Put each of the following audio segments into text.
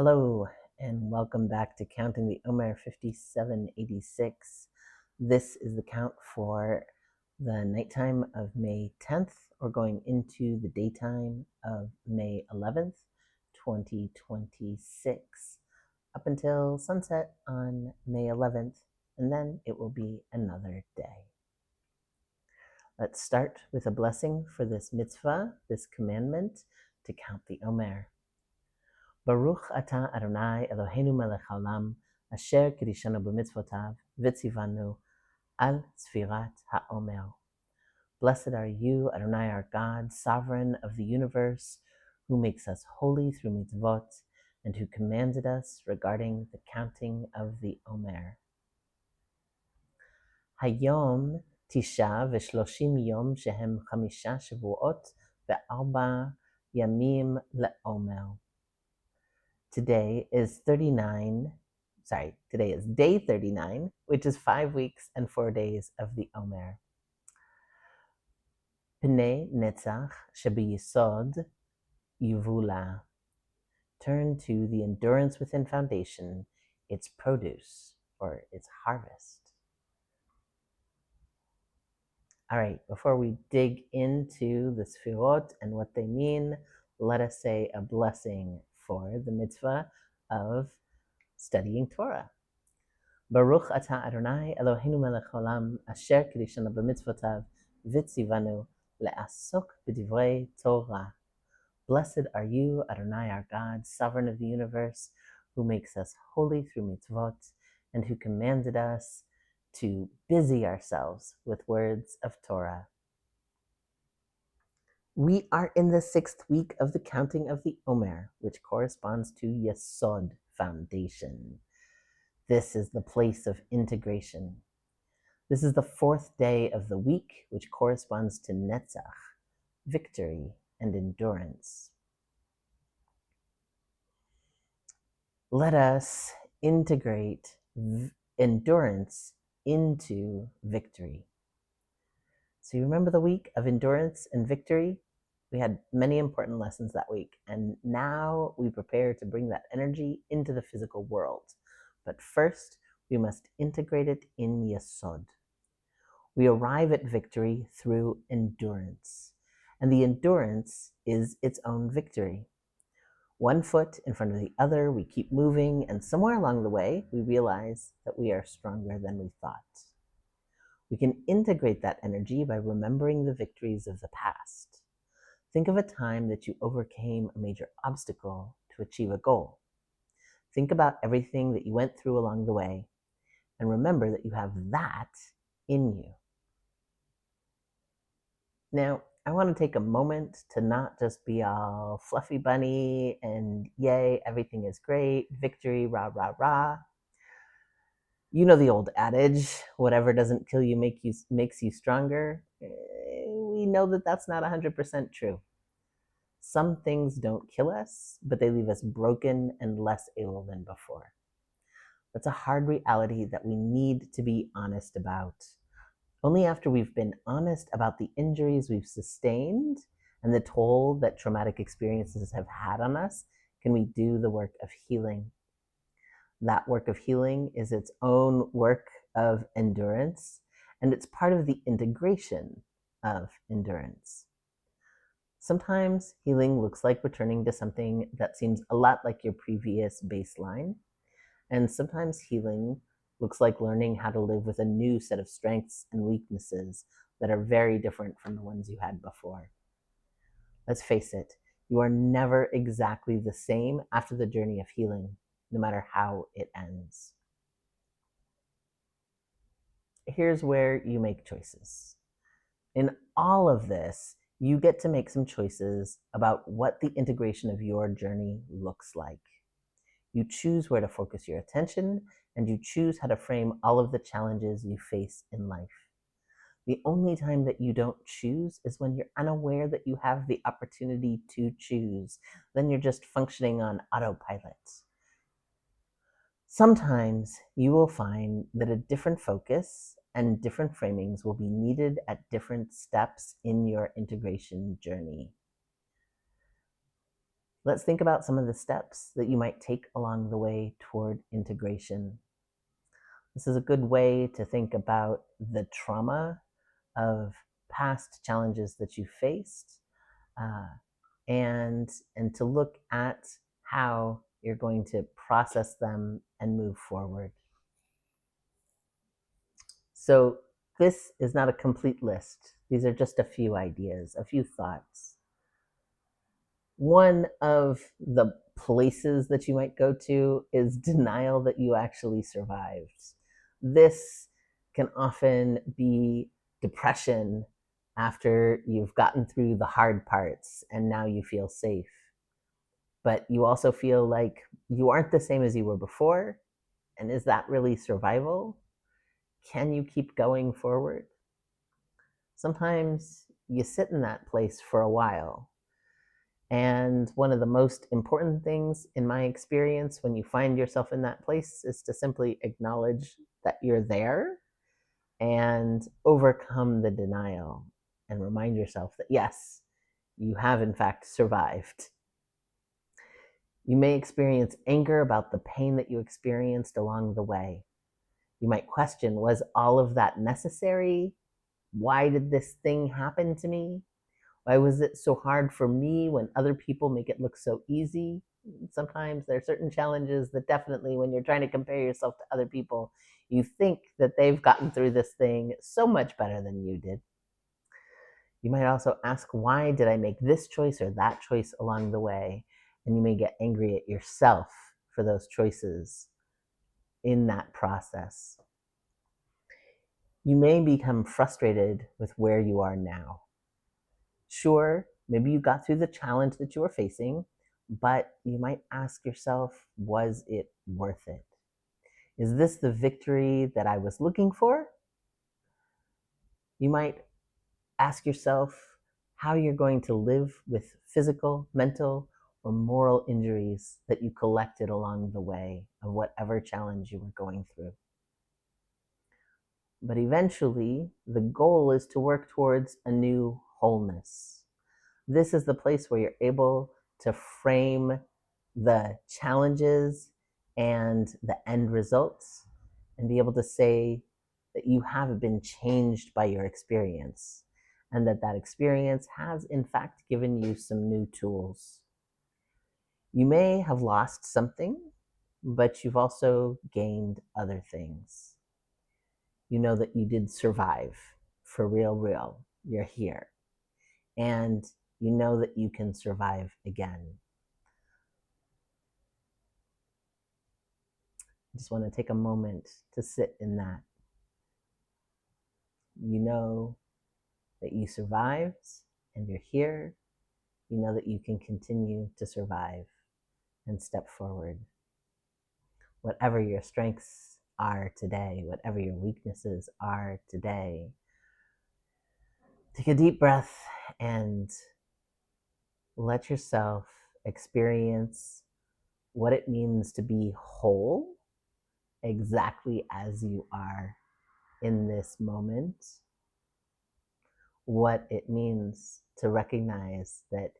Hello, and welcome back to Counting the Omer 5786. This is the count for the nighttime of May 10th. We're going into the daytime of May 11th, 2026, up until sunset on May 11th, and then it will be another day. Let's start with a blessing for this mitzvah, this commandment, to count the Omer. Baruch atah Adonai Eloheinu melech haolam, asher kidishanu b'mitzvotav, v'tzivanu al sfirat ha'omer. Blessed are you, Adonai our God, sovereign of the universe, who makes us holy through mitzvot, and who commanded us regarding the counting of the Omer. Hayom tisha v'shloshim yom shehem chamisha shavuot ve'arba yamim le'omer. Today is day 39, which is 5 weeks and 4 days of the Omer. Pnei netzach shebiyisod yivula. Turn to the endurance within foundation, its produce, or its harvest. All right, before we dig into the sefirot and what they mean, let us say a blessing for the mitzvah of studying Torah. Baruch atah Adonai Eloheinu melech haolam, asher kidishanu b'mitzvotav, v'tzivanu le'asok b'divrei Torah. Blessed are you, Adonai our God, sovereign of the universe, who makes us holy through mitzvot, and who commanded us to busy ourselves with words of Torah. We are in the 6th week of the counting of the Omer, which corresponds to Yesod, foundation. This is the place of integration. This is the 4th day of the week, which corresponds to Netzach, victory and endurance. Let us integrate endurance into victory. So you remember the week of endurance and victory? We had many important lessons that week, and now we prepare to bring that energy into the physical world. But first, we must integrate it in Yesod. We arrive at victory through endurance, and the endurance is its own victory. One foot in front of the other, we keep moving, and somewhere along the way, we realize that we are stronger than we thought. We can integrate that energy by remembering the victories of the past. Think of a time that you overcame a major obstacle to achieve a goal. Think about everything that you went through along the way, and remember that you have that in you. Now, I want to take a moment to not just be all fluffy bunny and yay, everything is great, victory, rah, rah, rah. You know the old adage, whatever doesn't kill you makes you stronger. We know that that's not 100% true. Some things don't kill us, but they leave us broken and less able than before. That's a hard reality that we need to be honest about. Only after we've been honest about the injuries we've sustained and the toll that traumatic experiences have had on us can we do the work of healing. That work of healing is its own work of endurance, and it's part of the integration of endurance. Sometimes healing looks like returning to something that seems a lot like your previous baseline, and sometimes healing looks like learning how to live with a new set of strengths and weaknesses that are very different from the ones you had before. Let's face it, you are never exactly the same after the journey of healing, no matter how it ends. Here's where you make choices. In all of this, you get to make some choices about what the integration of your journey looks like. You choose where to focus your attention, and you choose how to frame all of the challenges you face in life. The only time that you don't choose is when you're unaware that you have the opportunity to choose. Then you're just functioning on autopilot. Sometimes you will find that a different focus and different framings will be needed at different steps in your integration journey. Let's think about some of the steps that you might take along the way toward integration. This is a good way to think about the trauma of past challenges that you faced, uh, and to look at how you're going to process them and move forward. So this is not a complete list. These are just a few ideas, a few thoughts. One of the places that you might go to is denial that you actually survived. This can often be depression after you've gotten through the hard parts and now you feel safe. But you also feel like you aren't the same as you were before. And is that really survival? Can you keep going forward? Sometimes you sit in that place for a while. And one of the most important things in my experience when you find yourself in that place is to simply acknowledge that you're there and overcome the denial and remind yourself that yes, you have in fact survived. You may experience anger about the pain that you experienced along the way. You might question, was all of that necessary? Why did this thing happen to me? Why was it so hard for me when other people make it look so easy? Sometimes there are certain challenges that definitely, when you're trying to compare yourself to other people, you think that they've gotten through this thing so much better than you did. You might also ask, why did I make this choice or that choice along the way? And you may get angry at yourself for those choices in that process. You may become frustrated with where you are now. Sure, maybe you got through the challenge that you were facing, but you might ask yourself, was it worth it? Is this the victory that I was looking for? You might ask yourself how you're going to live with physical, mental, or moral injuries that you collected along the way of whatever challenge you were going through. But eventually, the goal is to work towards a new wholeness. This is the place where you're able to frame the challenges and the end results and be able to say that you have been changed by your experience and that that experience has in fact given you some new tools. You may have lost something, but you've also gained other things. You know that you did survive for real. You're here. And you know that you can survive again. I just want to take a moment to sit in that. You know that you survived and you're here. You know that you can continue to survive and step forward. Whatever your strengths are today, whatever your weaknesses are today, take a deep breath and let yourself experience what it means to be whole exactly as you are in this moment, what it means to recognize that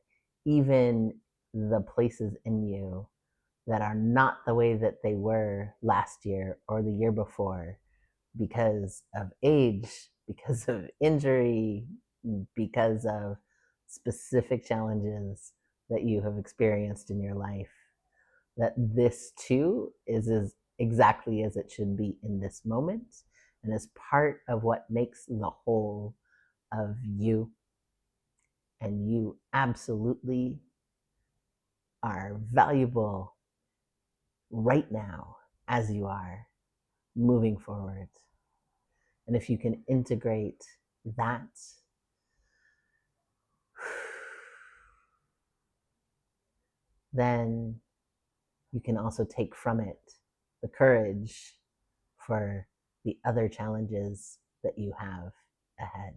even the places in you that are not the way that they were last year or the year before because of age, because of injury, because of specific challenges that you have experienced in your life, that this too is as exactly as it should be in this moment and is part of what makes the whole of you. And you absolutely are valuable right now as you are moving forward. And if you can integrate that, then you can also take from it the courage for the other challenges that you have ahead.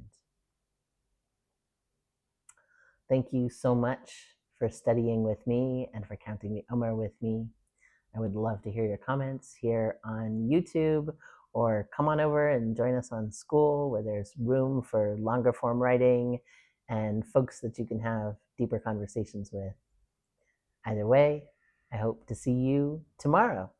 Thank you so much for studying with me and for counting the Omer with me. I would love to hear your comments here on YouTube, or come on over and join us on School, where there's room for longer form writing and folks that you can have deeper conversations with. Either way, I hope to see you tomorrow.